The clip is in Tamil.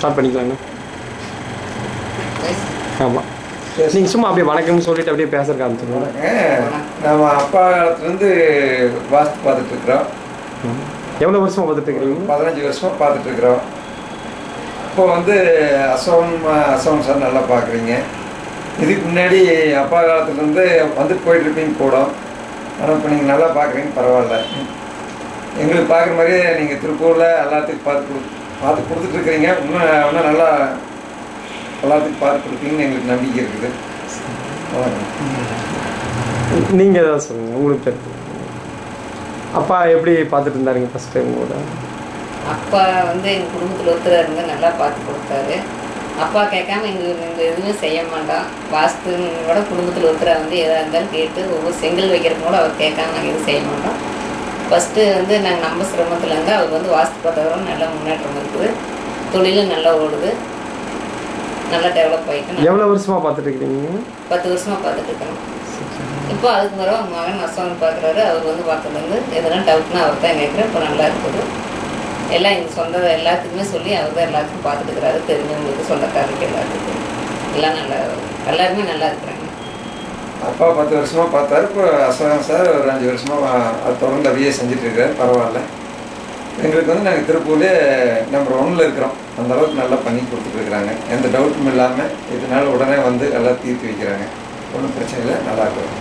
ஸ்டார்ட் பண்ணிக்கலாங்க. ஆமாம், நீங்கள் சும்மா அப்படியே வணக்கம்னு சொல்லிட்டு அப்படியே பேசுறதுக்கு ஆரம்பிச்சுருவாங்க. நம்ம அப்பா காலத்துலேருந்து வாஸ்து பார்த்துட்ருக்குறோம். எவ்வளோ வருஷமாக பார்த்துட்ருக்குறீங்க? 15 வருஷமாக பார்த்துட்ருக்குறோம். இப்போ வந்து அசோகன் சார் நல்லா பார்க்குறீங்க. இதுக்கு முன்னாடி அப்பா காலத்துலேருந்து வந்துட்டு போயிட்டுருப்பீங்க கூட. ஆனால் இப்போ நீங்கள் நல்லா பார்க்குறீங்க, பரவாயில்ல. எங்களுக்கு பார்க்குற மாதிரியே நீங்கள் திருப்பூரில் எல்லாத்துக்கும் பார்த்து கொடுத்துட்ருக்குறீங்க. இன்னும் நல்லா எல்லாத்துக்கும் பார்த்து கொடுப்பீங்கன்னு எங்களுக்கு நம்பிக்கை இருக்குது. நீங்கள் எதாவது சொல்லுங்கள், உங்களுக்கு தெரிஞ்சு. அப்பா எப்படி பார்த்துட்டு இருந்தாருங்க ஃபஸ்ட் டைம் கூட? அப்பா வந்து எங்கள் குடும்பத்தில் ஒருத்தர் இருந்து நல்லா பார்த்து கொடுத்தாரு. அப்பா கேட்காம எங்கள் எதுவுமே செய்ய மாட்டோம். வாஸ்துவோட குடும்பத்தில் ஒருத்தராக வந்து எதாக இருந்தாலும் கேட்டு ஒவ்வொரு செங்கல் வைக்கிறதுக்கு கூட அவர் கேட்காம நாங்கள் எதுவும் செய்ய மாட்டோம். ஃபஸ்ட்டு வந்து நாங்கள் நம்ம சிரமத்தில் இருந்தால் அவர் வந்து வாஸ்து பார்த்தவரும் நல்ல முன்னேற்றம் இருக்குது. தொழிலும் நல்லா ஓடுது, நல்லா டெவலப் ஆகிட்டு. எவ்வளோ வருஷமாக பார்த்துட்டு இருக்கிறீங்க? 10 வருஷமாக பார்த்துட்டு இருக்கிறோம். இப்போ அதுக்கு பிறகு அவங்க மகன் அசோகன் பார்க்குறாரு. அவர் வந்து பார்த்ததுலேருந்து எதனா டவுட்னா அவர் தான் கேட்குறேன். இப்போ நல்லா இருக்குது. எல்லாம் எங்கள் சொந்த எல்லாத்துக்குமே சொல்லி அவர் தான் எல்லாத்துக்கும் பார்த்துட்டு இருக்கிறாரு. தெரிஞ்சவங்களுக்கு, சொந்தக்காரருக்கு எல்லாத்துக்கும் எல்லாம் நல்லா, எல்லாருமே நல்லா இருக்கிறாங்க. அப்பா 10 வருஷமாக பார்த்தாரு. இப்போ அசோகன் சார் ஒரு 5 வருஷமாக அது தொடர்ந்து அப்படியே செஞ்சிட்ருக்காரு. பரவாயில்ல. எங்களுக்கு வந்து நாங்கள் திருப்பூர்லேயே நம்பர் 1ல் இருக்கிறோம். அந்த அளவுக்கு நல்லா பண்ணி கொடுத்துட்ருக்குறாங்க. எந்த டவுட்டும் இல்லாமல் இதனால உடனே வந்து எல்லாம் தீர்த்து வைக்கிறாங்க. ஒன்றும் பிரச்சனை இல்லை, நல்லா இருக்கும்.